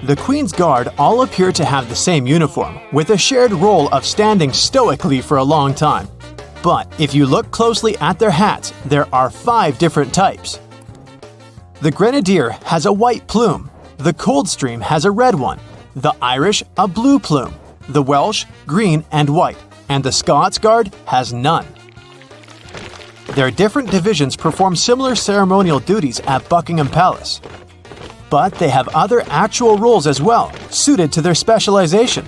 The Queen's Guard all appear to have the same uniform, with a shared role of standing stoically for a long time. But if you look closely at their hats, there are 5 different types. The Grenadier has a white plume, the Coldstream has a red one, the Irish a blue plume, the Welsh green and white, and the Scots Guard has none. Their different divisions perform similar ceremonial duties at Buckingham Palace. But they have other actual roles as well, suited to their specialization.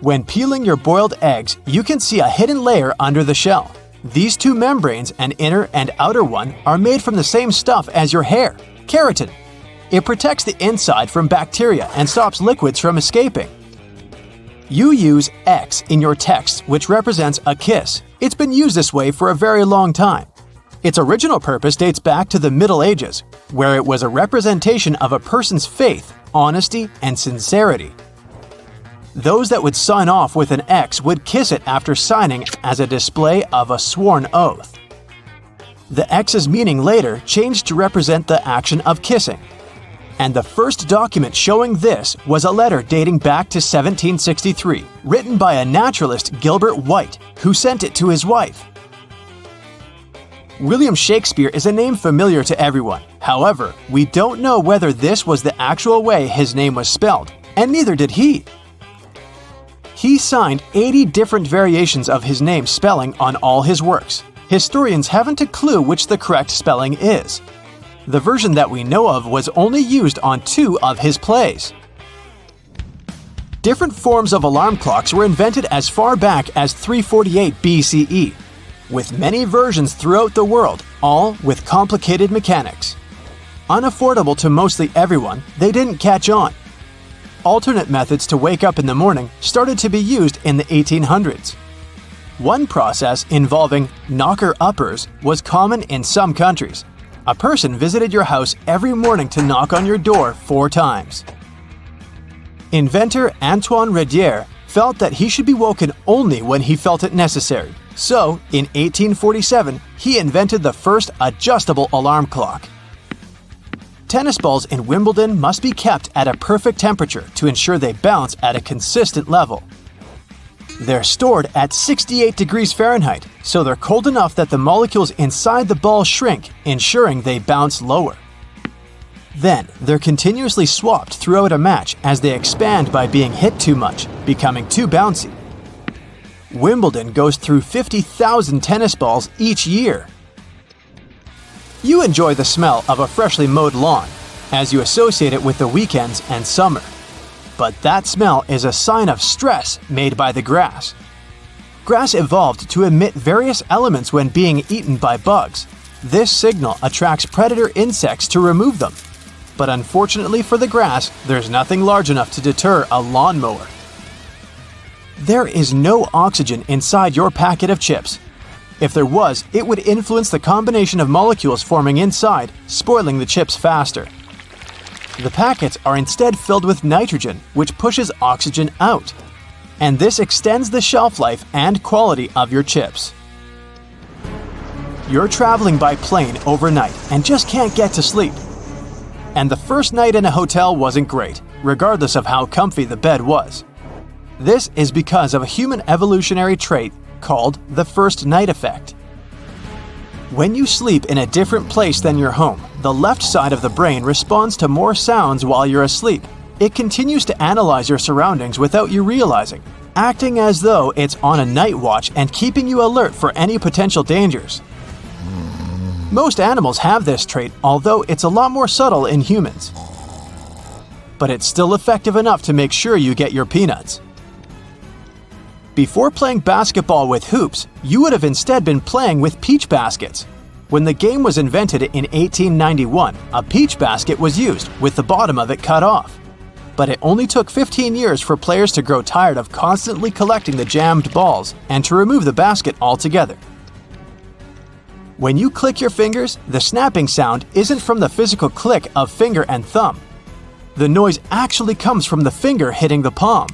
When peeling your boiled eggs, you can see a hidden layer under the shell. These 2 membranes, an inner and outer one, are made from the same stuff as your hair, keratin. It protects the inside from bacteria and stops liquids from escaping. You use X in your text, which represents a kiss. It's been used this way for a very long time. Its original purpose dates back to the Middle Ages, where it was a representation of a person's faith, honesty, and sincerity. Those that would sign off with an X would kiss it after signing as a display of a sworn oath. The X's meaning later changed to represent the action of kissing. And the first document showing this was a letter dating back to 1763, written by a naturalist, Gilbert White, who sent it to his wife. William Shakespeare is a name familiar to everyone. However, we don't know whether this was the actual way his name was spelled, and neither did he. He signed 80 different variations of his name spelling on all his works. Historians haven't a clue which the correct spelling is. The version that we know of was only used on 2 of his plays. Different forms of alarm clocks were invented as far back as 348 BCE, with many versions throughout the world, all with complicated mechanics. Unaffordable to mostly everyone, they didn't catch on. Alternate methods to wake up in the morning started to be used in the 1800s. One process involving knocker-uppers was common in some countries. A person visited your house every morning to knock on your door 4 times. Inventor Antoine Redier felt that he should be woken only when he felt it necessary. So, in 1847, he invented the first adjustable alarm clock. Tennis balls in Wimbledon must be kept at a perfect temperature to ensure they bounce at a consistent level. They're stored at 68 degrees Fahrenheit, so they're cold enough that the molecules inside the ball shrink, ensuring they bounce lower. Then, they're continuously swapped throughout a match as they expand by being hit too much, becoming too bouncy. Wimbledon goes through 50,000 tennis balls each year. You enjoy the smell of a freshly mowed lawn, as you associate it with the weekends and summer. But that smell is a sign of stress made by the grass. Grass evolved to emit various elements when being eaten by bugs. This signal attracts predator insects to remove them. But unfortunately for the grass, there's nothing large enough to deter a lawnmower. There is no oxygen inside your packet of chips. If there was, it would influence the combination of molecules forming inside, spoiling the chips faster. The packets are instead filled with nitrogen, which pushes oxygen out. And this extends the shelf life and quality of your chips. You're traveling by plane overnight and just can't get to sleep. And the first night in a hotel wasn't great, regardless of how comfy the bed was. This is because of a human evolutionary trait called the first night effect. When you sleep in a different place than your home, the left side of the brain responds to more sounds while you're asleep. It continues to analyze your surroundings without you realizing, acting as though it's on a night watch and keeping you alert for any potential dangers. Most animals have this trait, although it's a lot more subtle in humans. But it's still effective enough to make sure you get your peanuts. Before playing basketball with hoops, you would have instead been playing with peach baskets. When the game was invented in 1891, a peach basket was used, with the bottom of it cut off. But it only took 15 years for players to grow tired of constantly collecting the jammed balls and to remove the basket altogether. When you click your fingers, the snapping sound isn't from the physical click of finger and thumb. The noise actually comes from the finger hitting the palm.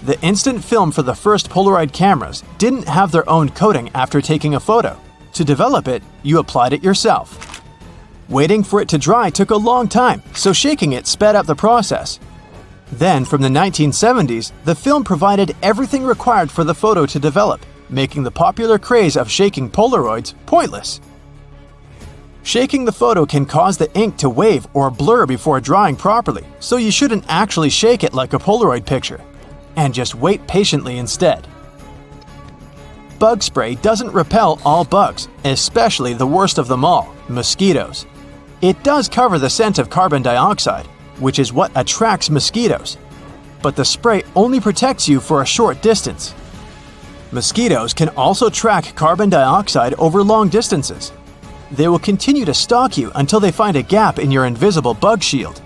The instant film for the first Polaroid cameras didn't have their own coating after taking a photo. To develop it, you applied it yourself. Waiting for it to dry took a long time, so shaking it sped up the process. Then, from the 1970s, the film provided everything required for the photo to develop, making the popular craze of shaking Polaroids pointless. Shaking the photo can cause the ink to wave or blur before drying properly, so you shouldn't actually shake it like a Polaroid picture, and just wait patiently instead. Bug spray doesn't repel all bugs, especially the worst of them all, mosquitoes. It does cover the scent of carbon dioxide, which is what attracts mosquitoes, but the spray only protects you for a short distance. Mosquitoes can also track carbon dioxide over long distances. They will continue to stalk you until they find a gap in your invisible bug shield.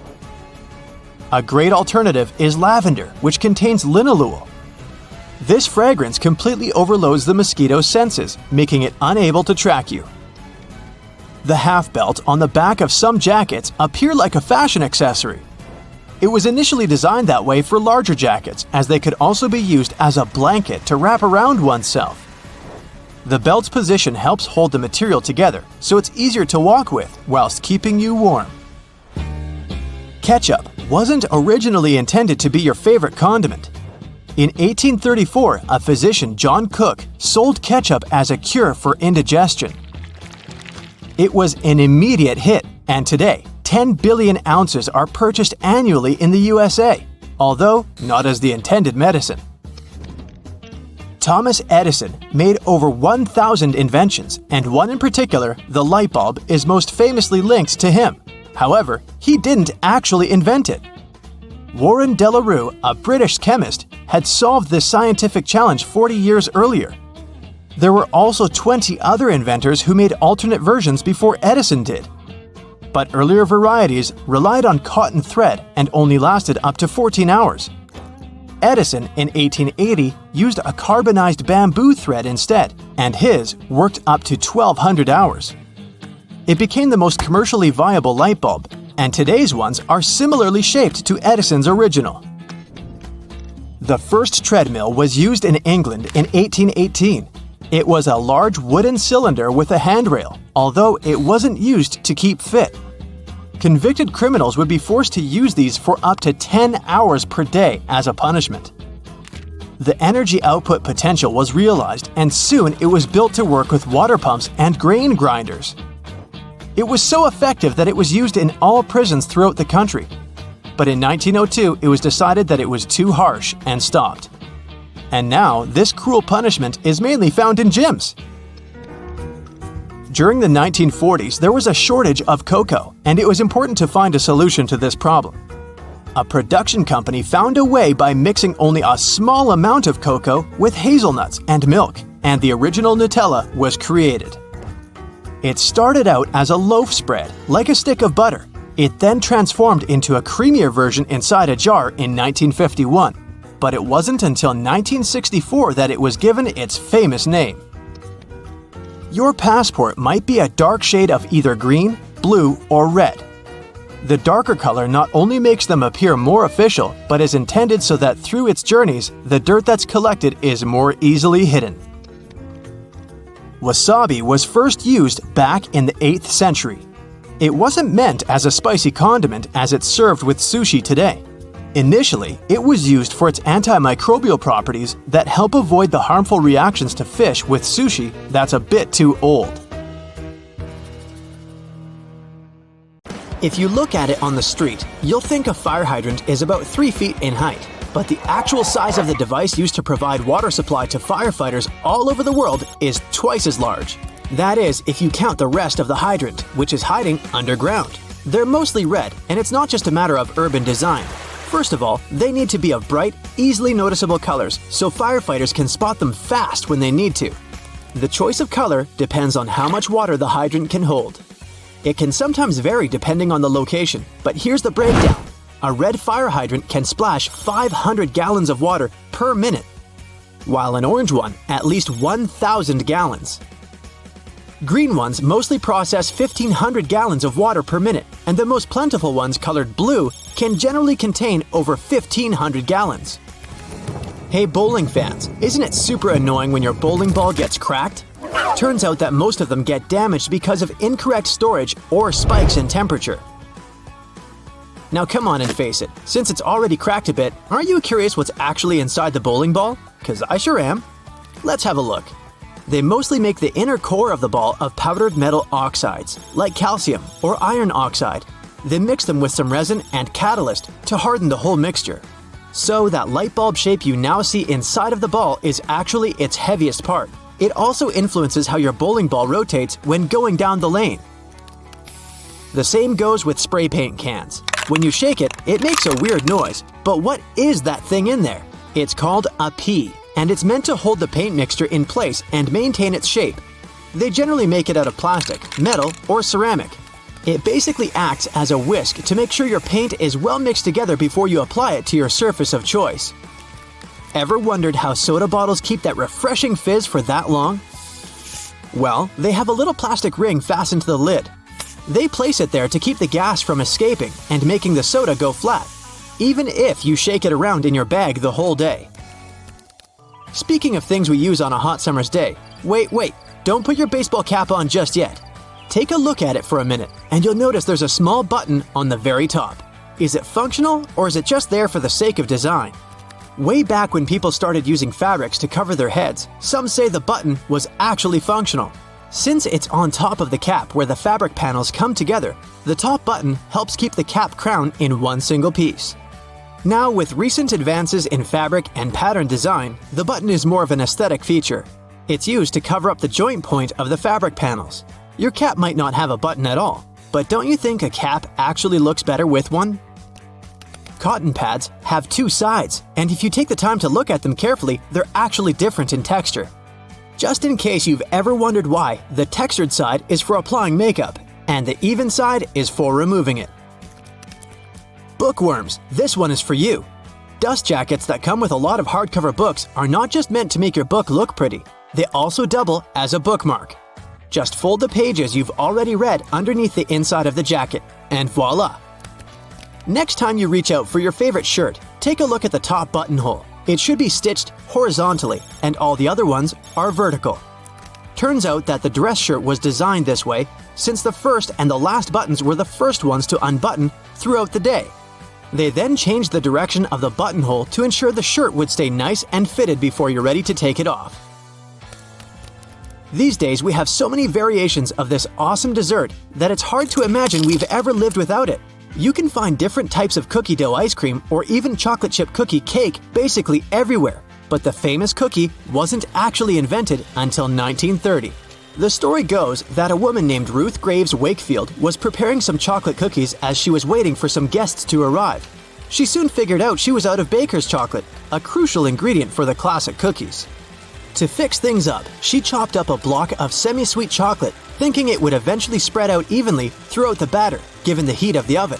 A great alternative is lavender, which contains linalool. This fragrance completely overloads the mosquito's senses, making it unable to track you. The half belt on the back of some jackets appear like a fashion accessory. It was initially designed that way for larger jackets, as they could also be used as a blanket to wrap around oneself. The belt's position helps hold the material together, so it's easier to walk with whilst keeping you warm. Ketchup wasn't originally intended to be your favorite condiment. In 1834, a physician, John Cook, sold ketchup as a cure for indigestion. It was an immediate hit, and today, 10 billion ounces are purchased annually in the USA, although not as the intended medicine. Thomas Edison made over 1,000 inventions, and one in particular, the light bulb, is most famously linked to him. However, he didn't actually invent it. Warren de la Rue, a British chemist, had solved this scientific challenge 40 years earlier. There were also 20 other inventors who made alternate versions before Edison did. But earlier varieties relied on cotton thread and only lasted up to 14 hours. Edison, in 1880, used a carbonized bamboo thread instead, and his worked up to 1,200 hours. It became the most commercially viable light bulb, and today's ones are similarly shaped to Edison's original. The first treadmill was used in England in 1818. It was a large wooden cylinder with a handrail, although it wasn't used to keep fit. Convicted criminals would be forced to use these for up to 10 hours per day as a punishment. The energy output potential was realized, and soon it was built to work with water pumps and grain grinders. It was so effective that it was used in all prisons throughout the country. But in 1902, it was decided that it was too harsh and stopped. And now, this cruel punishment is mainly found in gyms. During the 1940s, there was a shortage of cocoa, and it was important to find a solution to this problem. A production company found a way by mixing only a small amount of cocoa with hazelnuts and milk, and the original Nutella was created. It started out as a loaf spread, like a stick of butter. It then transformed into a creamier version inside a jar in 1951, but it wasn't until 1964 that it was given its famous name. Your passport might be a dark shade of either green, blue, or red. The darker color not only makes them appear more official, but is intended so that through its journeys, the dirt that's collected is more easily hidden. Wasabi was first used back in the 8th century. It wasn't meant as a spicy condiment as it's served with sushi today. Initially, it was used for its antimicrobial properties that help avoid the harmful reactions to fish with sushi that's a bit too old. If you look at it on the street, you'll think a fire hydrant is about 3 feet in height. But the actual size of the device used to provide water supply to firefighters all over the world is twice as large. That is, if you count the rest of the hydrant, which is hiding underground. They're mostly red, and it's not just a matter of urban design. First of all, they need to be of bright, easily noticeable colors, so firefighters can spot them fast when they need to. The choice of color depends on how much water the hydrant can hold. It can sometimes vary depending on the location, but here's the breakdown. A red fire hydrant can splash 500 gallons of water per minute, while an orange one at least 1,000 gallons. Green ones mostly process 1,500 gallons of water per minute, and the most plentiful ones, colored blue, can generally contain over 1,500 gallons. Hey bowling fans, isn't it super annoying when your bowling ball gets cracked? Turns out that most of them get damaged because of incorrect storage or spikes in temperature. Now come on and face it, since it's already cracked a bit, aren't you curious what's actually inside the bowling ball? 'Cause I sure am. Let's have a look. They mostly make the inner core of the ball of powdered metal oxides, like calcium or iron oxide. They mix them with some resin and catalyst to harden the whole mixture. So that light bulb shape you now see inside of the ball is actually its heaviest part. It also influences how your bowling ball rotates when going down the lane. The same goes with spray paint cans. When you shake it, it makes a weird noise. But what is that thing in there? It's called a pea, and it's meant to hold the paint mixture in place and maintain its shape. They generally make it out of plastic, metal, or ceramic. It basically acts as a whisk to make sure your paint is well mixed together before you apply it to your surface of choice. Ever wondered how soda bottles keep that refreshing fizz for that long? Well, they have a little plastic ring fastened to the lid. They place it there to keep the gas from escaping and making the soda go flat, even if you shake it around in your bag the whole day. Speaking of things we use on a hot summer's day, wait, don't put your baseball cap on just yet. Take a look at it for a minute, and you'll notice there's a small button on the very top. Is it functional, or is it just there for the sake of design? Way back when people started using fabrics to cover their heads, some say the button was actually functional. Since it's on top of the cap where the fabric panels come together, the top button helps keep the cap crown in one single piece. Now, with recent advances in fabric and pattern design, the button is more of an aesthetic feature. It's used to cover up the joint point of the fabric panels. Your cap might not have a button at all, but don't you think a cap actually looks better with one? Cotton pads have two sides, and if you take the time to look at them carefully, they're actually different in texture. Just in case you've ever wondered why, the textured side is for applying makeup, and the even side is for removing it. Bookworms, this one is for you. Dust jackets that come with a lot of hardcover books are not just meant to make your book look pretty, they also double as a bookmark. Just fold the pages you've already read underneath the inside of the jacket, and voila! Next time you reach out for your favorite shirt, take a look at the top buttonhole. It should be stitched horizontally, and all the other ones are vertical. Turns out that the dress shirt was designed this way since the first and the last buttons were the first ones to unbutton throughout the day. They then changed the direction of the buttonhole to ensure the shirt would stay nice and fitted before you're ready to take it off. These days we have so many variations of this awesome dessert that it's hard to imagine we've ever lived without it. You can find different types of cookie dough ice cream or even chocolate chip cookie cake basically everywhere, but the famous cookie wasn't actually invented until 1930. The story goes that a woman named Ruth Graves Wakefield was preparing some chocolate cookies as she was waiting for some guests to arrive. She soon figured out she was out of baker's chocolate, a crucial ingredient for the classic cookies. To fix things up, she chopped up a block of semi-sweet chocolate, thinking it would eventually spread out evenly throughout the batter, given the heat of the oven.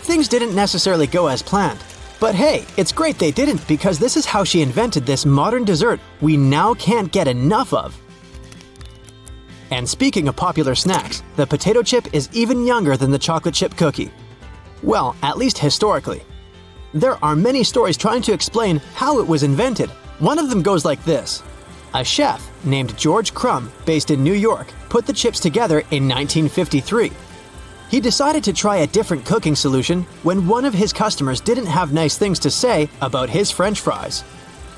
Things didn't necessarily go as planned. But hey, it's great they didn't, because this is how she invented this modern dessert we now can't get enough of. And speaking of popular snacks, the potato chip is even younger than the chocolate chip cookie. Well, at least historically. There are many stories trying to explain how it was invented. One of them goes like this. A chef named George Crumb, based in New York, put the chips together in 1953. He decided to try a different cooking solution when one of his customers didn't have nice things to say about his French fries.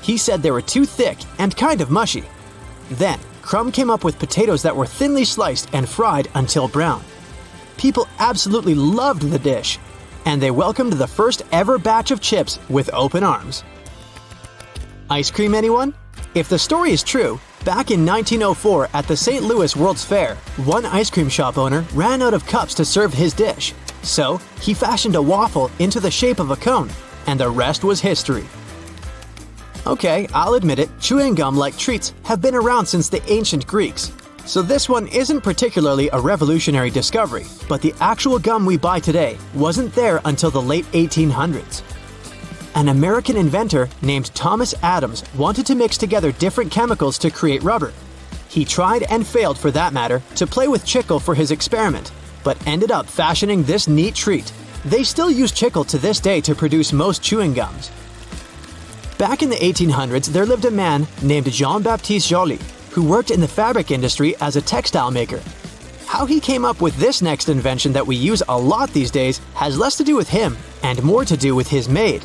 He said they were too thick and kind of mushy. Then, Crumb came up with potatoes that were thinly sliced and fried until brown. People absolutely loved the dish, and they welcomed the first ever batch of chips with open arms. Ice cream, anyone? If the story is true, back in 1904 at the St. Louis World's Fair, one ice cream shop owner ran out of cups to serve his dish. So, he fashioned a waffle into the shape of a cone, and the rest was history. Okay, I'll admit it, chewing gum-like treats have been around since the ancient Greeks. So this one isn't particularly a revolutionary discovery, but the actual gum we buy today wasn't there until the late 1800s. An American inventor named Thomas Adams wanted to mix together different chemicals to create rubber. He tried and failed, for that matter, to play with chicle for his experiment, but ended up fashioning this neat treat. They still use chicle to this day to produce most chewing gums. Back in the 1800s, there lived a man named Jean-Baptiste Joly, who who worked in the fabric industry as a textile maker. How he came up with this next invention that we use a lot these days has less to do with him and more to do with his maid.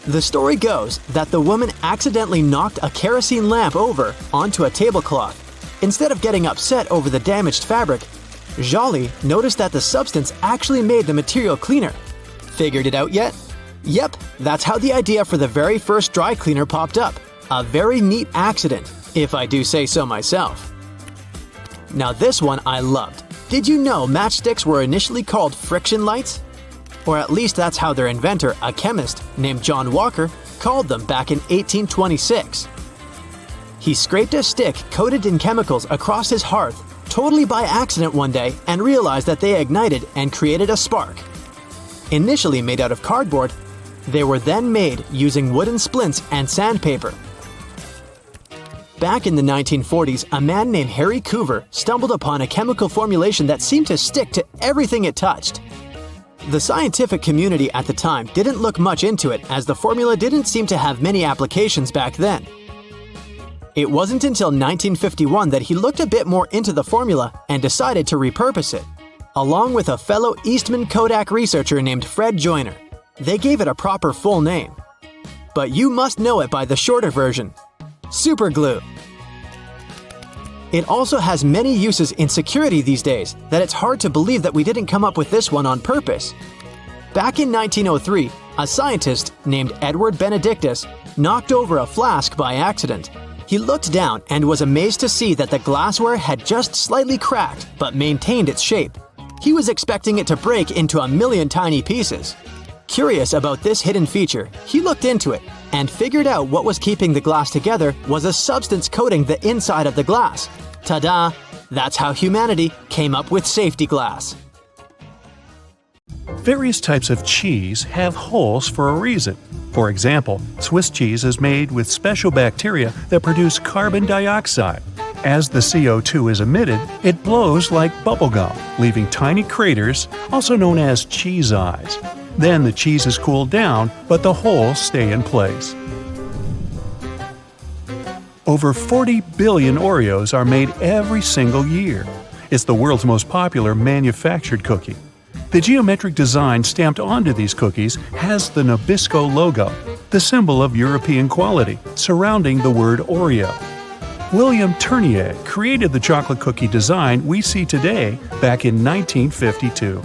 The story goes that the woman accidentally knocked a kerosene lamp over onto a tablecloth. Instead of getting upset over the damaged fabric, Jolie noticed that the substance actually made the material cleaner. Figured it out yet? Yep, that's how the idea for the very first dry cleaner popped up. A very neat accident, if I do say so myself. Now this one I loved. Did you know matchsticks were initially called friction lights? Or at least that's how their inventor, a chemist named John Walker, called them back in 1826. He scraped a stick coated in chemicals across his hearth totally by accident one day and realized that they ignited and created a spark. Initially made out of cardboard, they were then made using wooden splints and sandpaper. Back in the 1940s, a man named Harry Coover stumbled upon a chemical formulation that seemed to stick to everything it touched. The scientific community at the time didn't look much into it, as the formula didn't seem to have many applications back then. It wasn't until 1951 that he looked a bit more into the formula and decided to repurpose it, along with a fellow Eastman Kodak researcher named Fred Joyner. They gave it a proper full name. But you must know it by the shorter version: super glue. It also has many uses in security these days that it's hard to believe that we didn't come up with this one on purpose. Back in 1903, a scientist named Edward Benedictus knocked over a flask by accident. He looked down and was amazed to see that the glassware had just slightly cracked but maintained its shape. He was expecting it to break into a million tiny pieces. Curious about this hidden feature, he looked into it and figured out what was keeping the glass together was a substance coating the inside of the glass. Ta-da! That's how humanity came up with safety glass. Various types of cheese have holes for a reason. For example, Swiss cheese is made with special bacteria that produce carbon dioxide. As the CO2 is emitted, it blows like bubblegum, leaving tiny craters, also known as cheese eyes. Then the cheese is cooled down, but the holes stay in place. Over 40 billion Oreos are made every single year. It's the world's most popular manufactured cookie. The geometric design stamped onto these cookies has the Nabisco logo, the symbol of European quality, surrounding the word Oreo. William Tournier created the chocolate cookie design we see today back in 1952.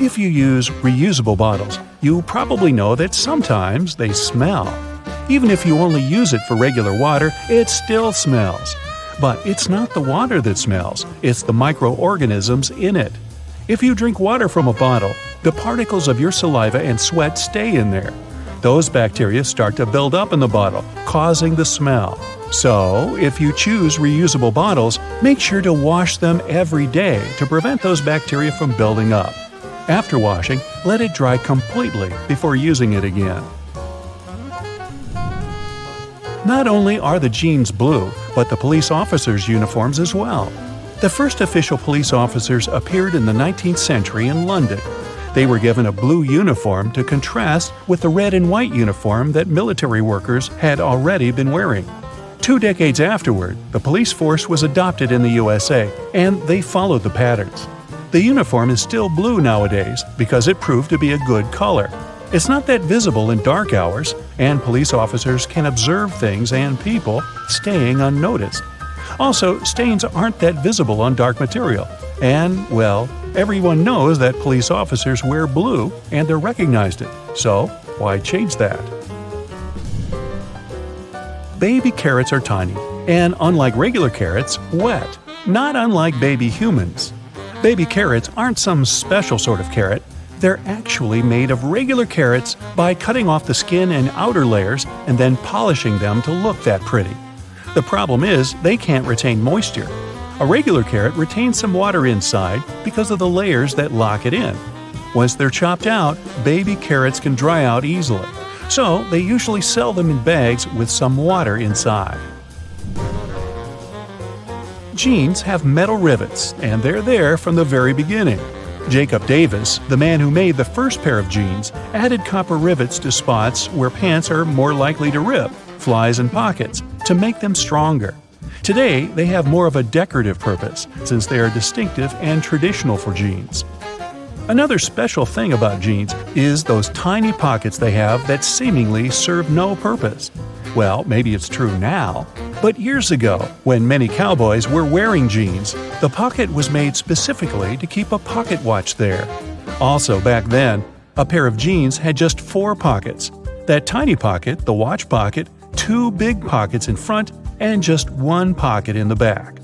If you use reusable bottles, you probably know that sometimes they smell. Even if you only use it for regular water, it still smells. But it's not the water that smells, it's the microorganisms in it. If you drink water from a bottle, the particles of your saliva and sweat stay in there. Those bacteria start to build up in the bottle, causing the smell. So, if you choose reusable bottles, make sure to wash them every day to prevent those bacteria from building up. After washing, let it dry completely before using it again. Not only are the jeans blue, but the police officers' uniforms as well. The first official police officers appeared in the 19th century in London. They were given a blue uniform to contrast with the red and white uniform that military workers had already been wearing. 2 decades afterward, the police force was adopted in the USA, and they followed the patterns. The uniform is still blue nowadays because it proved to be a good color. It's not that visible in dark hours, and police officers can observe things and people staying unnoticed. Also, stains aren't that visible on dark material. And, well, everyone knows that police officers wear blue and they're recognized it. So, why change that? Baby carrots are tiny, and unlike regular carrots, wet, not unlike baby humans. Baby carrots aren't some special sort of carrot. They're actually made of regular carrots by cutting off the skin and outer layers and then polishing them to look that pretty. The problem is they can't retain moisture. A regular carrot retains some water inside because of the layers that lock it in. Once they're chopped out, baby carrots can dry out easily. So they usually sell them in bags with some water inside. Jeans have metal rivets, and they're there from the very beginning. Jacob Davis, the man who made the first pair of jeans, added copper rivets to spots where pants are more likely to rip, flies, and pockets to make them stronger. Today, they have more of a decorative purpose since they are distinctive and traditional for jeans. Another special thing about jeans is those tiny pockets they have that seemingly serve no purpose. Well, maybe it's true now, but years ago, when many cowboys were wearing jeans, the pocket was made specifically to keep a pocket watch there. Also, back then, a pair of jeans had just 4 pockets. That tiny pocket, the watch pocket, 2 big pockets in front, and just 1 pocket in the back.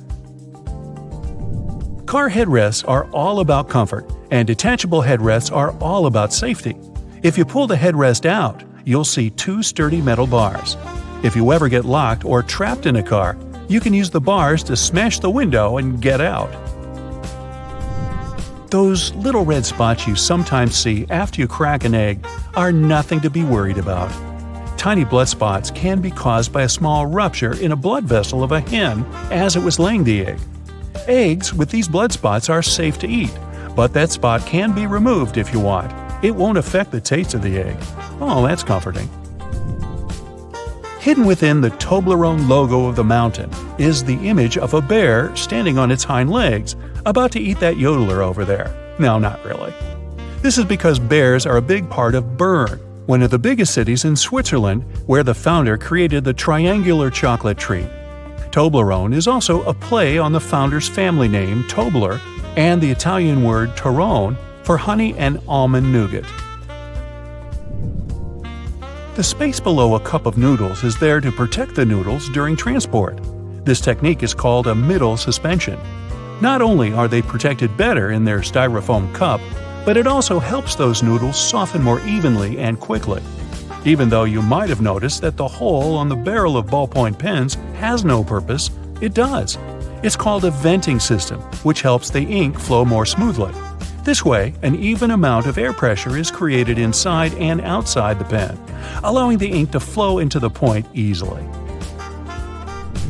Car headrests are all about comfort, and detachable headrests are all about safety. If you pull the headrest out, you'll see 2 sturdy metal bars. If you ever get locked or trapped in a car, you can use the bars to smash the window and get out. Those little red spots you sometimes see after you crack an egg are nothing to be worried about. Tiny blood spots can be caused by a small rupture in a blood vessel of a hen as it was laying the egg. Eggs with these blood spots are safe to eat, but that spot can be removed if you want. It won't affect the taste of the egg. Oh, that's comforting. Hidden within the Toblerone logo of the mountain is the image of a bear standing on its hind legs, about to eat that yodeler over there. No, not really. This is because bears are a big part of Bern, one of the biggest cities in Switzerland, where the founder created the triangular chocolate treat. Toblerone is also a play on the founder's family name Tobler and the Italian word Torrone for honey and almond nougat. The space below a cup of noodles is there to protect the noodles during transport. This technique is called a middle suspension. Not only are they protected better in their styrofoam cup, but it also helps those noodles soften more evenly and quickly. Even though you might have noticed that the hole on the barrel of ballpoint pens has no purpose, it does. It's called a venting system, which helps the ink flow more smoothly. This way, an even amount of air pressure is created inside and outside the pen, allowing the ink to flow into the point easily.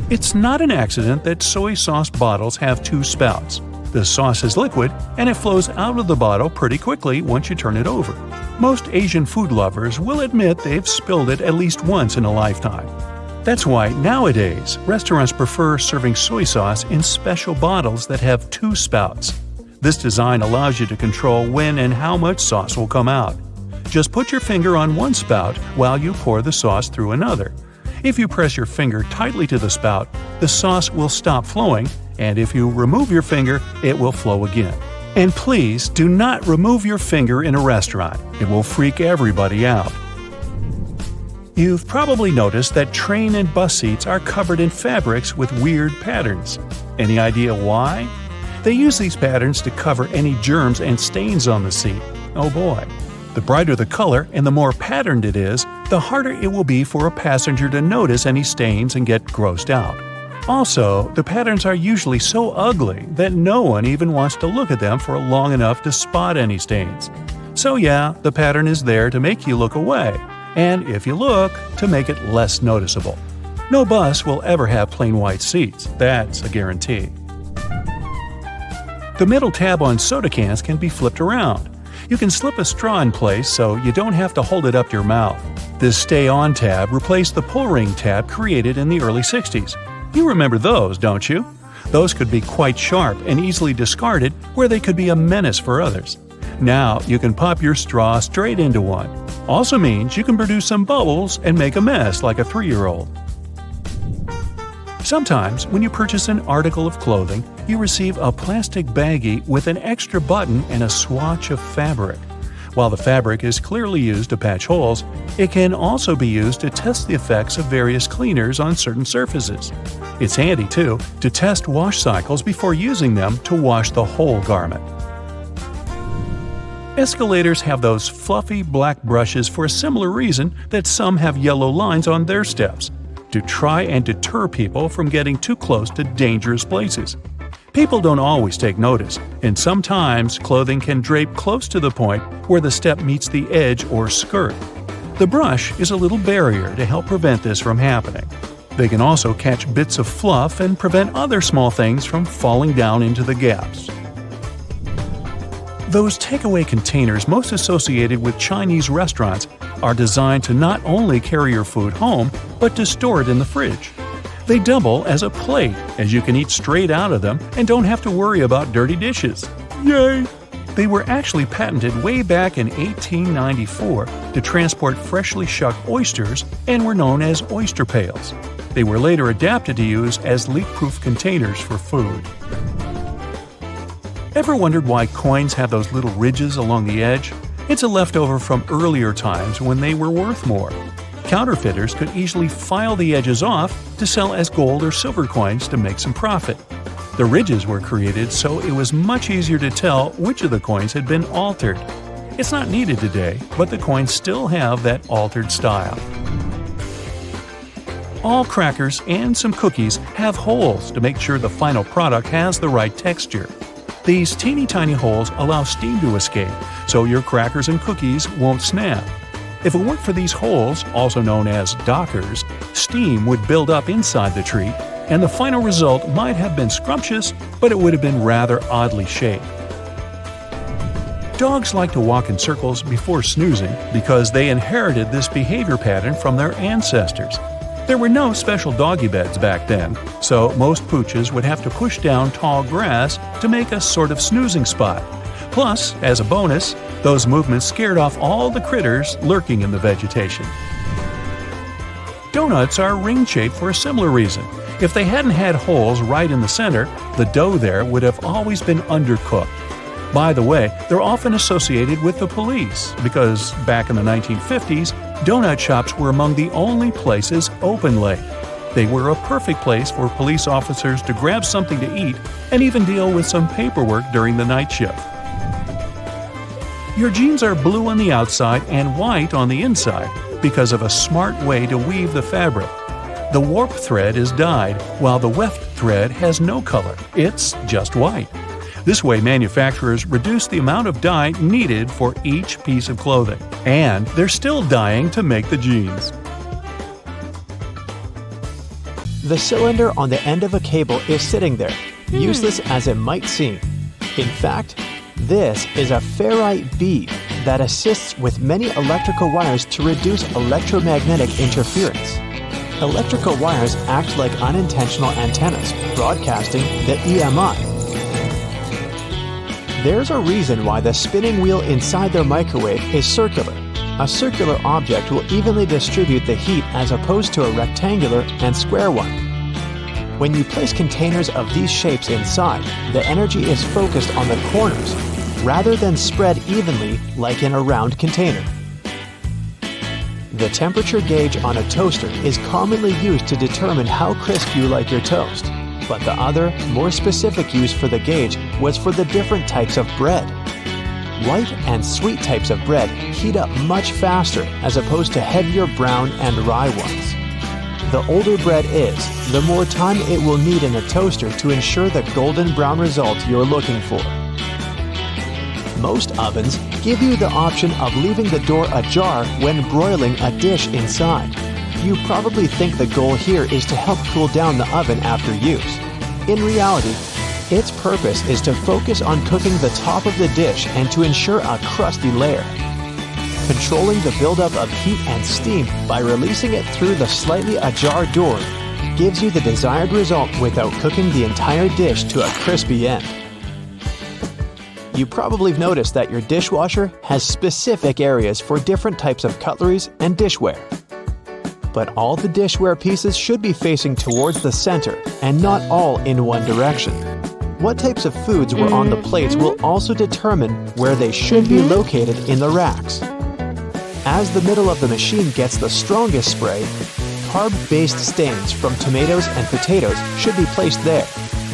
It's not an accident that soy sauce bottles have 2 spouts. The sauce is liquid, and it flows out of the bottle pretty quickly once you turn it over. Most Asian food lovers will admit they've spilled it at least once in a lifetime. That's why nowadays, restaurants prefer serving soy sauce in special bottles that have 2 spouts. This design allows you to control when and how much sauce will come out. Just put your finger on one spout while you pour the sauce through another. If you press your finger tightly to the spout, the sauce will stop flowing, and if you remove your finger, it will flow again. And please do not remove your finger in a restaurant. It will freak everybody out. You've probably noticed that train and bus seats are covered in fabrics with weird patterns. Any idea why? They use these patterns to cover any germs and stains on the seat. Oh boy. The brighter the color and the more patterned it is, the harder it will be for a passenger to notice any stains and get grossed out. Also, the patterns are usually so ugly that no one even wants to look at them for long enough to spot any stains. So yeah, the pattern is there to make you look away, and if you look, to make it less noticeable. No bus will ever have plain white seats, that's a guarantee. The middle tab on soda cans can be flipped around. You can slip a straw in place so you don't have to hold it up to your mouth. This Stay On tab replaced the pull ring tab created in the early 60s. You remember those, don't you? Those could be quite sharp and easily discarded where they could be a menace for others. Now you can pop your straw straight into one. Also means you can produce some bubbles and make a mess like a 3-year-old. Sometimes, when you purchase an article of clothing, you receive a plastic baggie with an extra button and a swatch of fabric. While the fabric is clearly used to patch holes, it can also be used to test the effects of various cleaners on certain surfaces. It's handy, too, to test wash cycles before using them to wash the whole garment. Escalators have those fluffy black brushes for a similar reason that some have yellow lines on their steps, to try and deter people from getting too close to dangerous places. People don't always take notice, and sometimes clothing can drape close to the point where the step meets the edge or skirt. The brush is a little barrier to help prevent this from happening. They can also catch bits of fluff and prevent other small things from falling down into the gaps. Those takeaway containers most associated with Chinese restaurants are designed to not only carry your food home, but to store it in the fridge. They double as a plate, as you can eat straight out of them and don't have to worry about dirty dishes. Yay! They were actually patented way back in 1894 to transport freshly shucked oysters and were known as oyster pails. They were later adapted to use as leak-proof containers for food. Ever wondered why coins have those little ridges along the edge? It's a leftover from earlier times when they were worth more. Counterfeiters could easily file the edges off to sell as gold or silver coins to make some profit. The ridges were created so it was much easier to tell which of the coins had been altered. It's not needed today, but the coins still have that altered style. All crackers and some cookies have holes to make sure the final product has the right texture. These teeny tiny holes allow steam to escape, so your crackers and cookies won't snap. If it weren't for these holes, also known as dockers, steam would build up inside the treat, and the final result might have been scrumptious, but it would have been rather oddly shaped. Dogs like to walk in circles before snoozing because they inherited this behavior pattern from their ancestors. There were no special doggy beds back then, so most pooches would have to push down tall grass to make a sort of snoozing spot. Plus, as a bonus, those movements scared off all the critters lurking in the vegetation. Donuts are ring-shaped for a similar reason. If they hadn't had holes right in the center, the dough there would have always been undercooked. By the way, they're often associated with the police because back in the 1950s, donut shops were among the only places open late. They were a perfect place for police officers to grab something to eat and even deal with some paperwork during the night shift. Your jeans are blue on the outside and white on the inside because of a smart way to weave the fabric. The warp thread is dyed, while the weft thread has no color. It's just white. This way, manufacturers reduce the amount of dye needed for each piece of clothing. And they're still dyeing to make the jeans. The cylinder on the end of a cable is sitting there, useless as it might seem. In fact, this is a ferrite bead that assists with many electrical wires to reduce electromagnetic interference. Electrical wires act like unintentional antennas, broadcasting the EMI. There's a reason why the spinning wheel inside their microwave is circular. A circular object will evenly distribute the heat as opposed to a rectangular and square one. When you place containers of these shapes inside, the energy is focused on the corners rather than spread evenly like in a round container. The temperature gauge on a toaster is commonly used to determine how crisp you like your toast. But the other, more specific use for the gauge was for the different types of bread. White and sweet types of bread heat up much faster as opposed to heavier brown and rye ones. The older bread is, the more time it will need in a toaster to ensure the golden brown result you're looking for. Most ovens give you the option of leaving the door ajar when broiling a dish inside. You probably think the goal here is to help cool down the oven after use. In reality, its purpose is to focus on cooking the top of the dish and to ensure a crusty layer. Controlling the buildup of heat and steam by releasing it through the slightly ajar door gives you the desired result without cooking the entire dish to a crispy end. You probably have noticed that your dishwasher has specific areas for different types of cutleries and dishware. But all the dishware pieces should be facing towards the center and not all in one direction. What types of foods were on the plates will also determine where they should be located in the racks. As the middle of the machine gets the strongest spray, carb-based stains from tomatoes and potatoes should be placed there.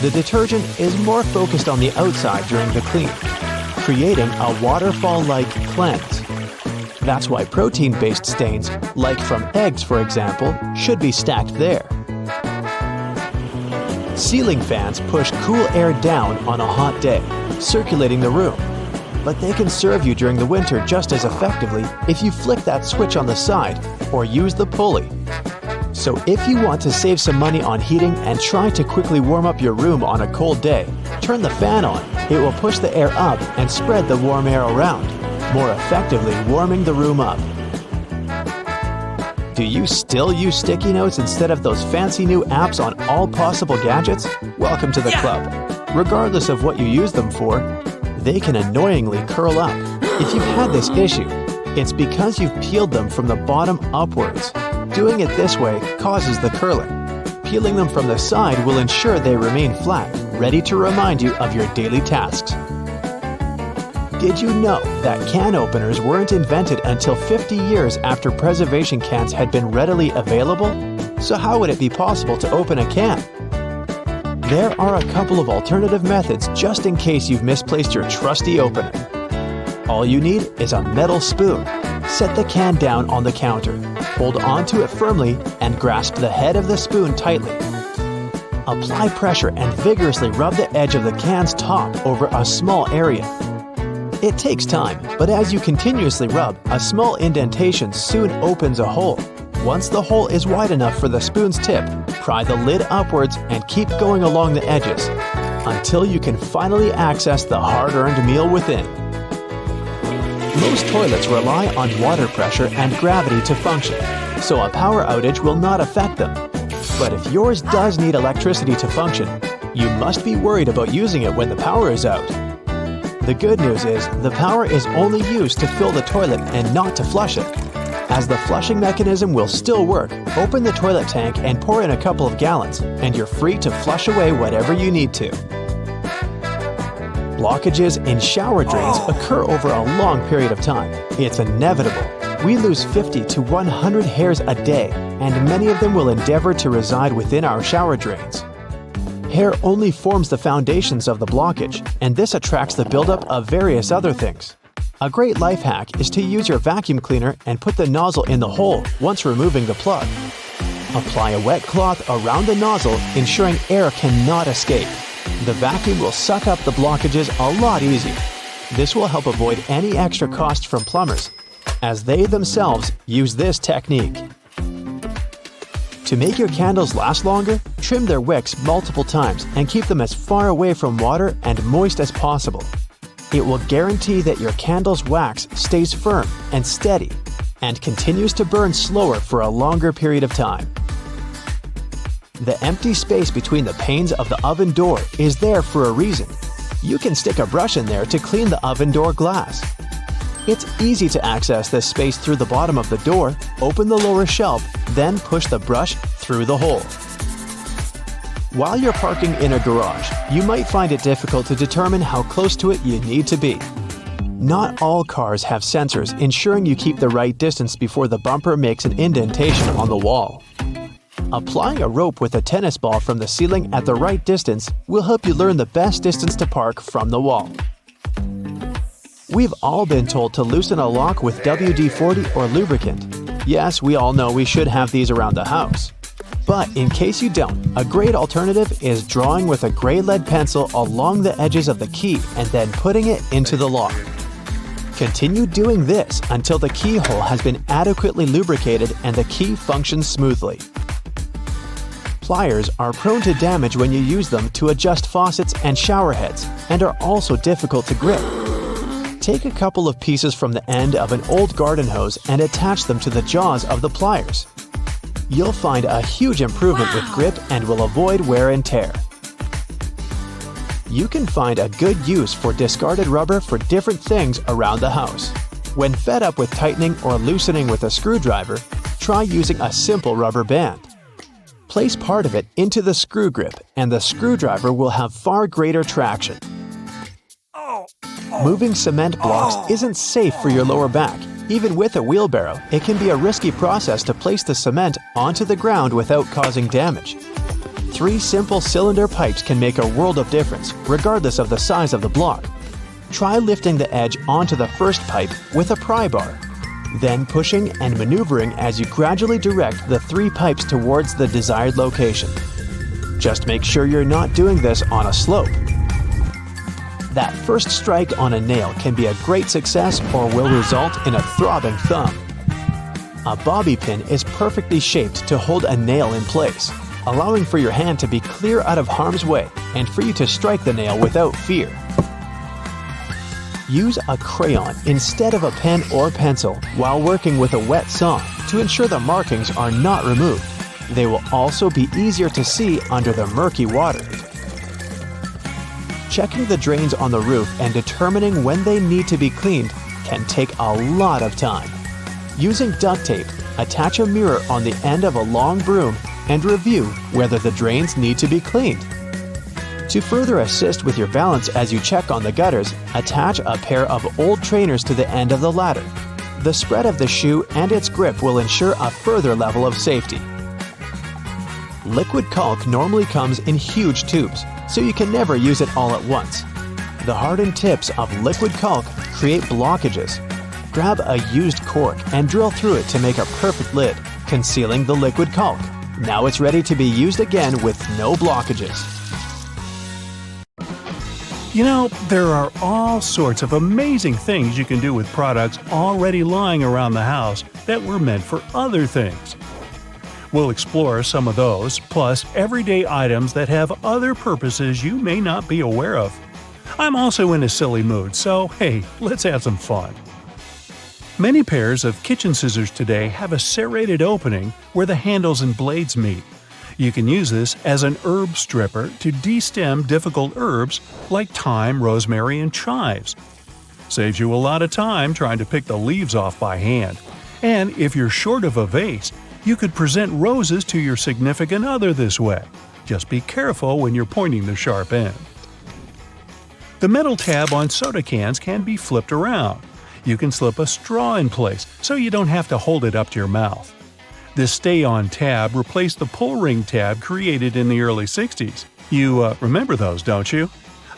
The detergent is more focused on the outside during the clean, creating a waterfall-like cleanse. That's why protein-based stains, like from eggs for example, should be stacked there. Ceiling fans push cool air down on a hot day, circulating the room. But they can serve you during the winter just as effectively if you flick that switch on the side or use the pulley. So if you want to save some money on heating and try to quickly warm up your room on a cold day, turn the fan on. It will push the air up and spread the warm air around, more effectively warming the room up. Do you still use sticky notes instead of those fancy new apps on all possible gadgets? Welcome to the club. Regardless of what you use them for, they can annoyingly curl up. If you've had this issue, it's because you've peeled them from the bottom upwards. Doing it this way causes the curling. Peeling them from the side will ensure they remain flat, ready to remind you of your daily tasks. Did you know that can openers weren't invented until 50 years after preservation cans had been readily available? So how would it be possible to open a can? There are a couple of alternative methods just in case you've misplaced your trusty opener. All you need is a metal spoon. Set the can down on the counter, hold onto it firmly, and grasp the head of the spoon tightly. Apply pressure and vigorously rub the edge of the can's top over a small area. It takes time, but as you continuously rub, a small indentation soon opens a hole. Once the hole is wide enough for the spoon's tip, pry the lid upwards and keep going along the edges until you can finally access the hard-earned meal within. Most toilets rely on water pressure and gravity to function, so a power outage will not affect them. But if yours does need electricity to function, you must be worried about using it when the power is out. The good news is the power is only used to fill the toilet and not to flush it. As the flushing mechanism will still work, open the toilet tank and pour in a couple of gallons, and you're free to flush away whatever you need to. Blockages in shower drains occur over a long period of time. It's inevitable. We lose 50 to 100 hairs a day, and many of them will endeavor to reside within our shower drains. Hair only forms the foundations of the blockage, and this attracts the buildup of various other things. A great life hack is to use your vacuum cleaner and put the nozzle in the hole once removing the plug. Apply a wet cloth around the nozzle, ensuring air cannot escape. The vacuum will suck up the blockages a lot easier. This will help avoid any extra cost from plumbers, as they themselves use this technique. To make your candles last longer, trim their wicks multiple times and keep them as far away from water and moist as possible. It will guarantee that your candle's wax stays firm and steady and continues to burn slower for a longer period of time. The empty space between the panes of the oven door is there for a reason. You can stick a brush in there to clean the oven door glass. It's easy to access this space through the bottom of the door, open the lower shelf, then push the brush through the hole. While you're parking in a garage, you might find it difficult to determine how close to it you need to be. Not all cars have sensors ensuring you keep the right distance before the bumper makes an indentation on the wall. Applying a rope with a tennis ball from the ceiling at the right distance will help you learn the best distance to park from the wall. We've all been told to loosen a lock with WD-40 or lubricant. Yes, we all know we should have these around the house. But in case you don't, a great alternative is drawing with a gray lead pencil along the edges of the key and then putting it into the lock. Continue doing this until the keyhole has been adequately lubricated and the key functions smoothly. Pliers are prone to damage when you use them to adjust faucets and shower heads and are also difficult to grip. Take a couple of pieces from the end of an old garden hose and attach them to the jaws of the pliers. You'll find a huge improvement with grip and will avoid wear and tear. You can find a good use for discarded rubber for different things around the house. When fed up with tightening or loosening with a screwdriver, try using a simple rubber band. Place part of it into the screw grip and the screwdriver will have far greater traction. Moving cement blocks isn't safe for your lower back. Even with a wheelbarrow, it can be a risky process to place the cement onto the ground without causing damage. 3 simple cylinder pipes can make a world of difference, regardless of the size of the block. Try lifting the edge onto the first pipe with a pry bar, then pushing and maneuvering as you gradually direct the 3 pipes towards the desired location. Just make sure you're not doing this on a slope. That first strike on a nail can be a great success or will result in a throbbing thumb. A bobby pin is perfectly shaped to hold a nail in place, allowing for your hand to be clear out of harm's way and for you to strike the nail without fear. Use a crayon instead of a pen or pencil while working with a wet saw to ensure the markings are not removed. They will also be easier to see under the murky water. Checking the drains on the roof and determining when they need to be cleaned can take a lot of time. Using duct tape, attach a mirror on the end of a long broom and review whether the drains need to be cleaned. To further assist with your balance as you check on the gutters, attach a pair of old trainers to the end of the ladder. The spread of the shoe and its grip will ensure a further level of safety. Liquid caulk normally comes in huge tubes, so you can never use it all at once. The hardened tips of liquid caulk create blockages. Grab a used cork and drill through it to make a perfect lid, concealing the liquid caulk. Now it's ready to be used again with no blockages. You know, there are all sorts of amazing things you can do with products already lying around the house that were meant for other things. We'll explore some of those, plus everyday items that have other purposes you may not be aware of. I'm also in a silly mood, so hey, let's have some fun. Many pairs of kitchen scissors today have a serrated opening where the handles and blades meet. You can use this as an herb stripper to de-stem difficult herbs like thyme, rosemary, and chives. Saves you a lot of time trying to pick the leaves off by hand. And if you're short of a vase, you could present roses to your significant other this way. Just be careful when you're pointing the sharp end. The metal tab on soda cans can be flipped around. You can slip a straw in place so you don't have to hold it up to your mouth. This stay-on tab replaced the pull ring tab created in the early 60s. You remember those, don't you?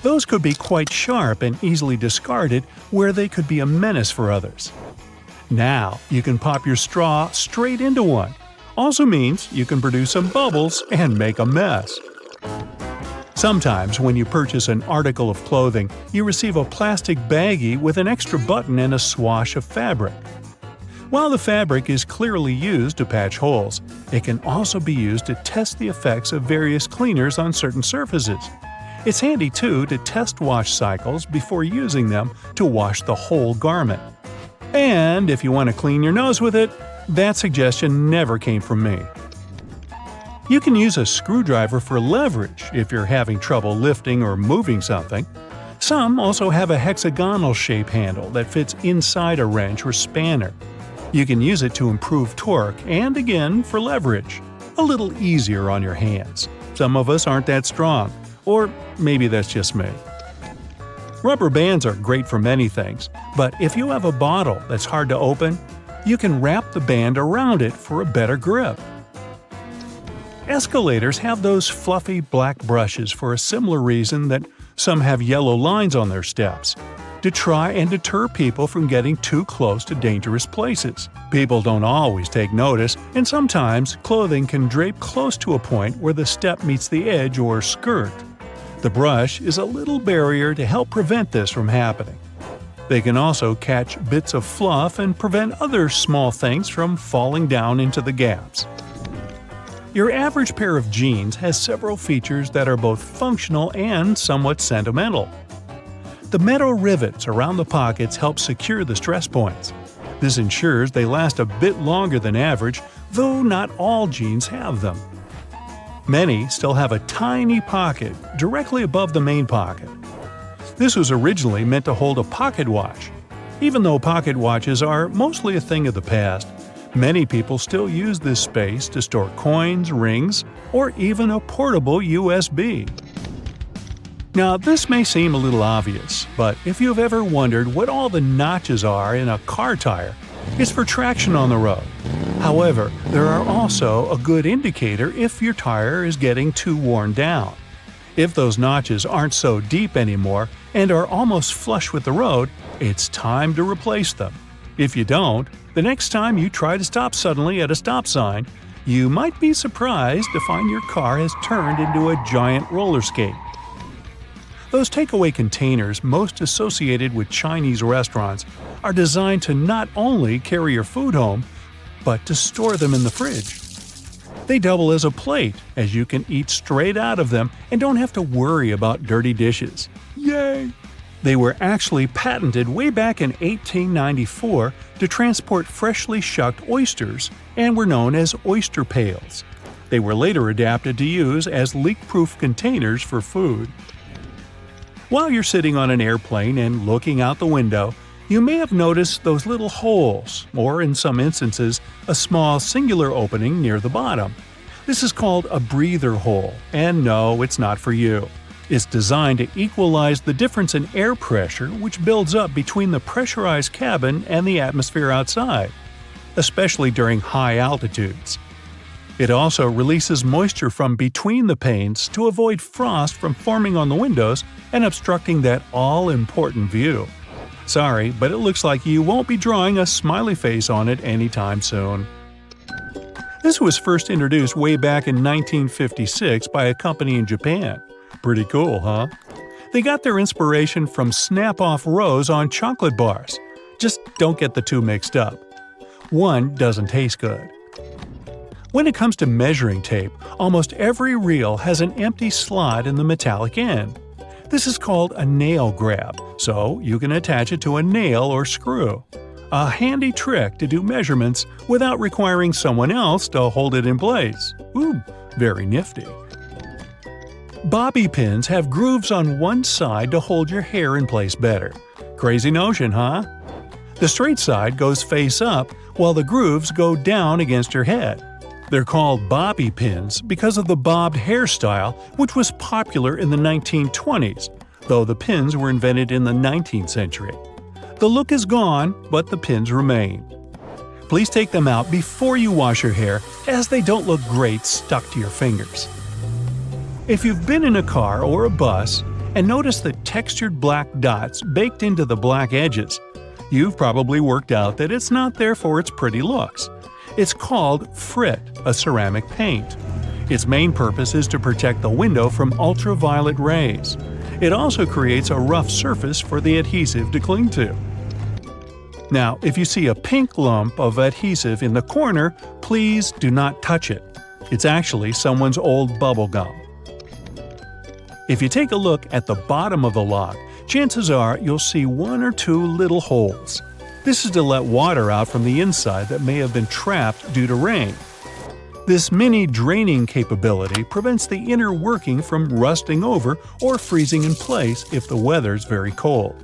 Those could be quite sharp and easily discarded where they could be a menace for others. Now you can pop your straw straight into one. Also means you can produce some bubbles and make a mess. Sometimes when you purchase an article of clothing, you receive a plastic baggie with an extra button and a swash of fabric. While the fabric is clearly used to patch holes, it can also be used to test the effects of various cleaners on certain surfaces. It's handy too to test wash cycles before using them to wash the whole garment. And if you want to clean your nose with it, that suggestion never came from me. You can use a screwdriver for leverage if you're having trouble lifting or moving something. Some also have a hexagonal shape handle that fits inside a wrench or spanner. You can use it to improve torque and, again, for leverage. A little easier on your hands. Some of us aren't that strong. Or maybe that's just me. Rubber bands are great for many things, but if you have a bottle that's hard to open, you can wrap the band around it for a better grip. Escalators have those fluffy black brushes for a similar reason that some have yellow lines on their steps, to try and deter people from getting too close to dangerous places. People don't always take notice, and sometimes clothing can drape close to a point where the step meets the edge or skirt. The brush is a little barrier to help prevent this from happening. They can also catch bits of fluff and prevent other small things from falling down into the gaps. Your average pair of jeans has several features that are both functional and somewhat sentimental. The metal rivets around the pockets help secure the stress points. This ensures they last a bit longer than average, though not all jeans have them. Many still have a tiny pocket directly above the main pocket. This was originally meant to hold a pocket watch. Even though pocket watches are mostly a thing of the past, many people still use this space to store coins, rings, or even a portable USB. Now, this may seem a little obvious, but if you've ever wondered what all the notches are in a car tire, it's for traction on the road. However, there are also a good indicator if your tire is getting too worn down. If those notches aren't so deep anymore and are almost flush with the road, it's time to replace them. If you don't, the next time you try to stop suddenly at a stop sign, you might be surprised to find your car has turned into a giant roller skate. Those takeaway containers most associated with Chinese restaurants are designed to not only carry your food home, but to store them in the fridge. They double as a plate, as you can eat straight out of them and don't have to worry about dirty dishes. Yay! They were actually patented way back in 1894 to transport freshly shucked oysters and were known as oyster pails. They were later adapted to use as leak-proof containers for food. While you're sitting on an airplane and looking out the window, you may have noticed those little holes, or in some instances, a small singular opening near the bottom. This is called a breather hole, and no, it's not for you. It's designed to equalize the difference in air pressure which builds up between the pressurized cabin and the atmosphere outside, especially during high altitudes. It also releases moisture from between the panes to avoid frost from forming on the windows and obstructing that all-important view. Sorry, but it looks like you won't be drawing a smiley face on it anytime soon. This was first introduced way back in 1956 by a company in Japan. Pretty cool, huh? They got their inspiration from snap-off rows on chocolate bars. Just don't get the two mixed up. One doesn't taste good. When it comes to measuring tape, almost every reel has an empty slot in the metallic end. This is called a nail grab, so you can attach it to a nail or screw. A handy trick to do measurements without requiring someone else to hold it in place. Ooh, very nifty. Bobby pins have grooves on one side to hold your hair in place better. Crazy notion, huh? The straight side goes face up, while the grooves go down against your head. They're called bobby pins because of the bobbed hairstyle, which was popular in the 1920s, though the pins were invented in the 19th century. The look is gone, but the pins remain. Please take them out before you wash your hair, as they don't look great stuck to your fingers. If you've been in a car or a bus and noticed the textured black dots baked into the black edges, you've probably worked out that it's not there for its pretty looks. It's called frit, a ceramic paint. Its main purpose is to protect the window from ultraviolet rays. It also creates a rough surface for the adhesive to cling to. Now, if you see a pink lump of adhesive in the corner, please do not touch it. It's actually someone's old bubble gum. If you take a look at the bottom of the lock, chances are you'll see one or two little holes. This is to let water out from the inside that may have been trapped due to rain. This mini draining capability prevents the inner working from rusting over or freezing in place if the weather's very cold.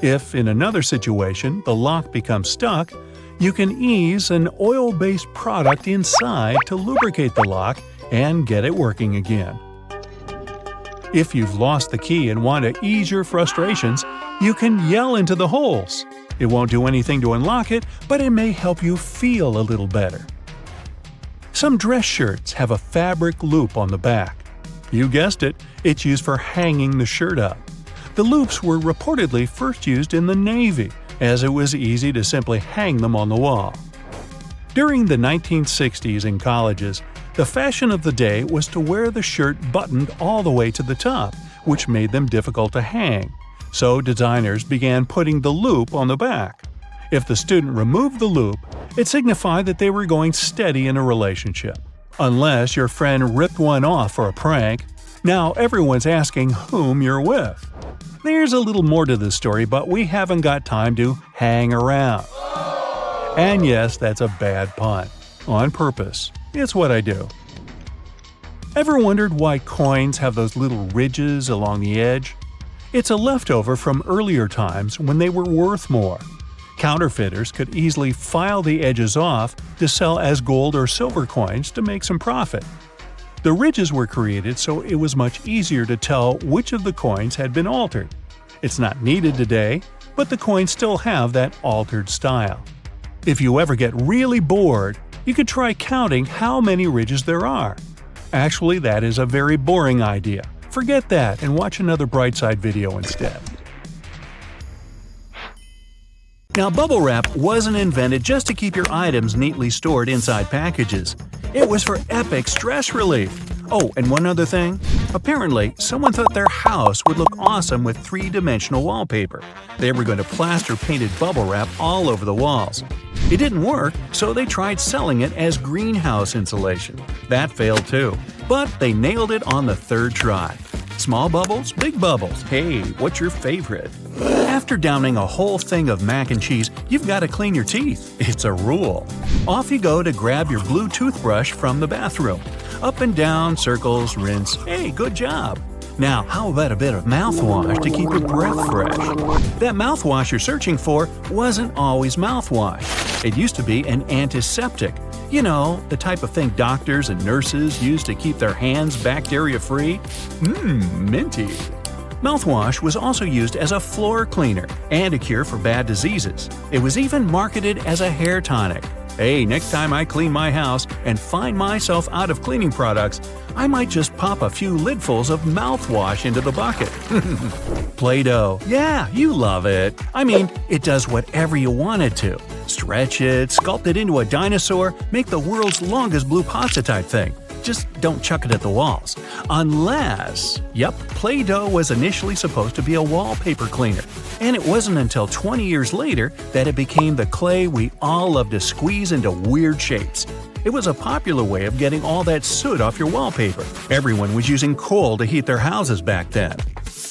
If, in another situation, the lock becomes stuck, you can ease an oil-based product inside to lubricate the lock and get it working again. If you've lost the key and want to ease your frustrations, you can yell into the holes. It won't do anything to unlock it, but it may help you feel a little better. Some dress shirts have a fabric loop on the back. You guessed it, it's used for hanging the shirt up. The loops were reportedly first used in the Navy, as it was easy to simply hang them on the wall. During the 1960s in colleges, the fashion of the day was to wear the shirt buttoned all the way to the top, which made them difficult to hang. So designers began putting the loop on the back. If the student removed the loop, it signified that they were going steady in a relationship. Unless your friend ripped one off for a prank, now everyone's asking whom you're with. There's a little more to this story, but we haven't got time to hang around. And yes, that's a bad pun. On purpose. It's what I do. Ever wondered why coins have those little ridges along the edge? It's a leftover from earlier times when they were worth more. Counterfeiters could easily file the edges off to sell as gold or silver coins to make some profit. The ridges were created so it was much easier to tell which of the coins had been altered. It's not needed today, but the coins still have that altered style. If you ever get really bored, you could try counting how many ridges there are. Actually, that is a very boring idea. Forget that and watch another Brightside video instead. Now, bubble wrap wasn't invented just to keep your items neatly stored inside packages. It was for epic stress relief. Oh, and one other thing. Apparently, someone thought their house would look awesome with three-dimensional wallpaper. They were going to plaster painted bubble wrap all over the walls. It didn't work, so they tried selling it as greenhouse insulation. That failed too, but they nailed it on the third try. Small bubbles, big bubbles. Hey, what's your favorite? After downing a whole thing of mac and cheese, you've got to clean your teeth. It's a rule. Off you go to grab your blue toothbrush from the bathroom. Up and down, circles, rinse. Hey, good job. Now, how about a bit of mouthwash to keep your breath fresh? That mouthwash you're searching for wasn't always mouthwash. It used to be an antiseptic. You know, the type of thing doctors and nurses use to keep their hands bacteria-free. Minty. Mouthwash was also used as a floor cleaner and a cure for bad diseases. It was even marketed as a hair tonic. Hey, next time I clean my house and find myself out of cleaning products, I might just pop a few lidfuls of mouthwash into the bucket. Play-Doh. Yeah, you love it. I mean, it does whatever you want it to. Stretch it, sculpt it into a dinosaur, make the world's longest blue pasta type thing. Just don't chuck it at the walls. Unless… Yep, Play-Doh was initially supposed to be a wallpaper cleaner. And it wasn't until 20 years later that it became the clay we all love to squeeze into weird shapes. It was a popular way of getting all that soot off your wallpaper. Everyone was using coal to heat their houses back then.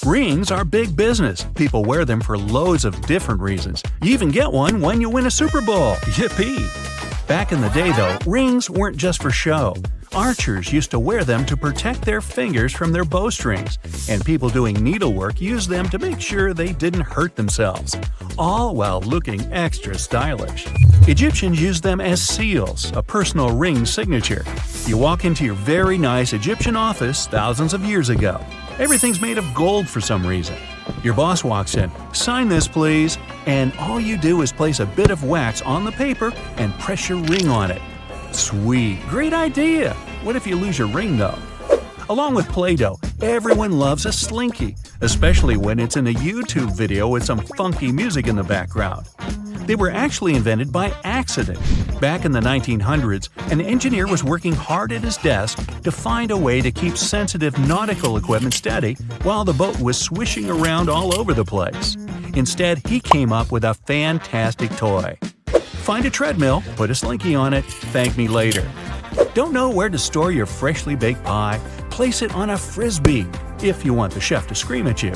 Rings are big business. People wear them for loads of different reasons. You even get one when you win a Super Bowl. Yippee! Back in the day, though, rings weren't just for show. Archers used to wear them to protect their fingers from their bowstrings, and people doing needlework used them to make sure they didn't hurt themselves, all while looking extra stylish. Egyptians used them as seals, a personal ring signature. You walk into your very nice Egyptian office thousands of years ago. Everything's made of gold for some reason. Your boss walks in, "Sign this, please," and all you do is place a bit of wax on the paper and press your ring on it. Sweet, great idea! What if you lose your ring, though? Along with Play-Doh, everyone loves a Slinky, especially when it's in a YouTube video with some funky music in the background. They were actually invented by accident. Back in the 1900s, an engineer was working hard at his desk to find a way to keep sensitive nautical equipment steady while the boat was swishing around all over the place. Instead, he came up with a fantastic toy. Find a treadmill, put a Slinky on it, thank me later. Don't know where to store your freshly baked pie? Place it on a Frisbee, if you want the chef to scream at you.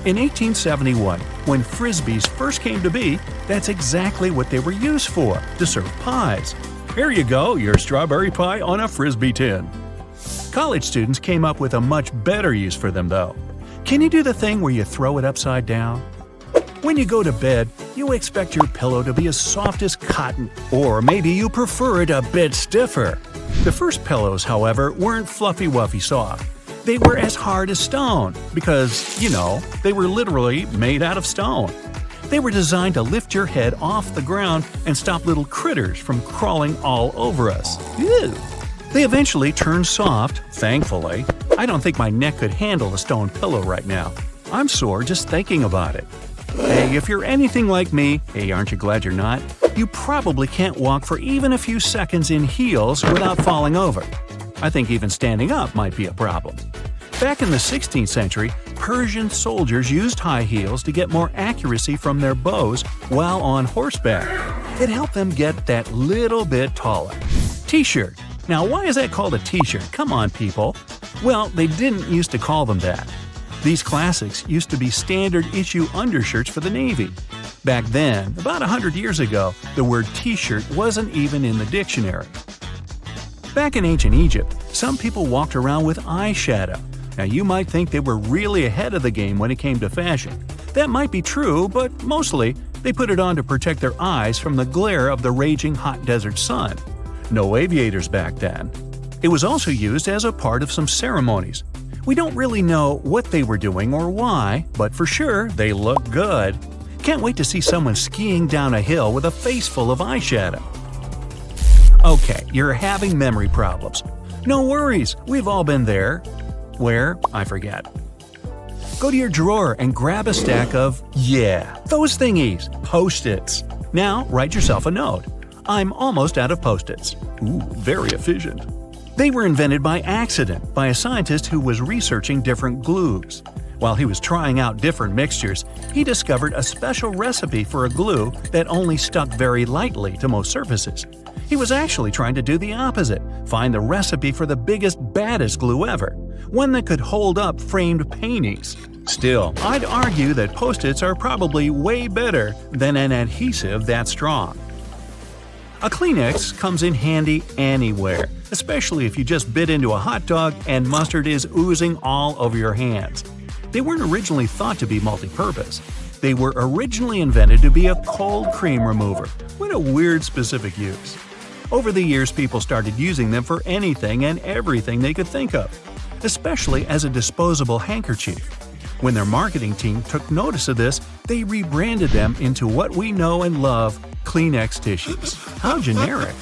In 1871, when Frisbees first came to be, that's exactly what they were used for, to serve pies. Here you go, your strawberry pie on a Frisbee tin. College students came up with a much better use for them, though. Can you do the thing where you throw it upside down? When you go to bed, you expect your pillow to be as soft as cotton, or maybe you prefer it a bit stiffer. The first pillows, however, weren't fluffy-wuffy soft. They were as hard as stone, because, you know, they were literally made out of stone. They were designed to lift your head off the ground and stop little critters from crawling all over us. Ew. They eventually turned soft, thankfully. I don't think my neck could handle a stone pillow right now. I'm sore just thinking about it. Hey, if you're anything like me, hey, aren't you glad you're not? You probably can't walk for even a few seconds in heels without falling over. I think even standing up might be a problem. Back in the 16th century, Persian soldiers used high heels to get more accuracy from their bows while on horseback. It helped them get that little bit taller. T-shirt. Now, why is that called a t-shirt? Come on, people. Well, they didn't used to call them that. These classics used to be standard-issue undershirts for the Navy. Back then, about 100 years ago, the word t-shirt wasn't even in the dictionary. Back in ancient Egypt, some people walked around with eyeshadow. Now, you might think they were really ahead of the game when it came to fashion. That might be true, but mostly, they put it on to protect their eyes from the glare of the raging hot desert sun. No aviators back then. It was also used as a part of some ceremonies. We don't really know what they were doing or why, but for sure, they look good. Can't wait to see someone skiing down a hill with a face full of eyeshadow. Okay, you're having memory problems. No worries, we've all been there. Where? I forget. Go to your drawer and grab a stack of, those thingies, Post-its. Now, write yourself a note. I'm almost out of Post-its. Ooh, very efficient. They were invented by accident by a scientist who was researching different glues. While he was trying out different mixtures, he discovered a special recipe for a glue that only stuck very lightly to most surfaces. He was actually trying to do the opposite, find the recipe for the biggest, baddest glue ever. one that could hold up framed paintings. Still, I'd argue that Post-its are probably way better than an adhesive that strong. A Kleenex comes in handy anywhere, especially if you just bit into a hot dog and mustard is oozing all over your hands. They weren't originally thought to be multi-purpose. They were originally invented to be a cold cream remover. What a weird specific use. Over the years, people started using them for anything and everything they could think of, especially as a disposable handkerchief. When their marketing team took notice of this, they rebranded them into what we know and love, Kleenex tissues. How generic.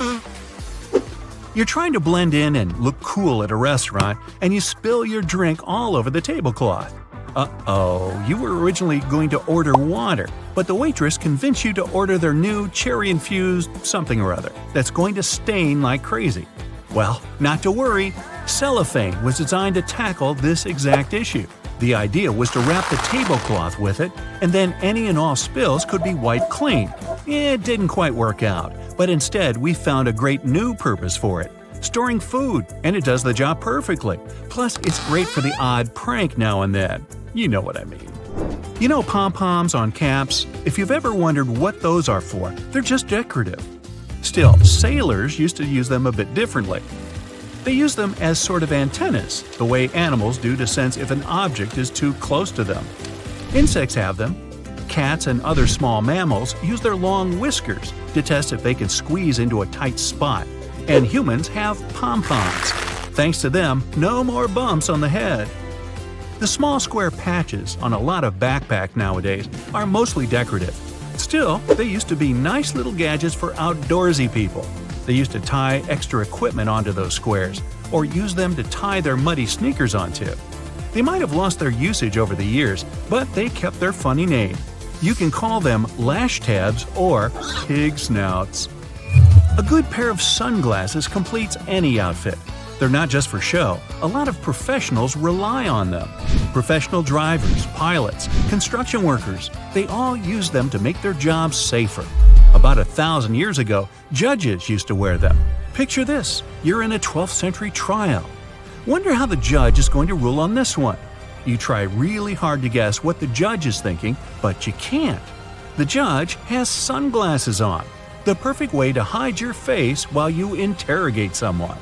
You're trying to blend in and look cool at a restaurant, and you spill your drink all over the tablecloth. Uh-oh, you were originally going to order water, but the waitress convinced you to order their new cherry-infused something or other that's going to stain like crazy. Well, not to worry, cellophane was designed to tackle this exact issue. The idea was to wrap the tablecloth with it, and then any and all spills could be wiped clean. It didn't quite work out, but instead we found a great new purpose for it. Storing food, and it does the job perfectly. Plus, it's great for the odd prank now and then. You know what I mean. You know pom-poms on caps? If you've ever wondered what those are for, they're just decorative. Still, sailors used to use them a bit differently. They use them as sort of antennas, the way animals do to sense if an object is too close to them. Insects have them. Cats and other small mammals use their long whiskers to test if they can squeeze into a tight spot. And humans have pom-poms. Thanks to them, no more bumps on the head. The small square patches on a lot of backpacks nowadays are mostly decorative. Still, they used to be nice little gadgets for outdoorsy people. They used to tie extra equipment onto those squares, or use them to tie their muddy sneakers onto. They might have lost their usage over the years, but they kept their funny name. You can call them lash tabs or pig snouts. A good pair of sunglasses completes any outfit. They're not just for show. A lot of professionals rely on them. Professional drivers, pilots, construction workers, they all use them to make their jobs safer. About 1,000 years ago, judges used to wear them. Picture this, you're in a 12th century trial. Wonder how the judge is going to rule on this one. You try really hard to guess what the judge is thinking, but you can't. The judge has sunglasses on, the perfect way to hide your face while you interrogate someone.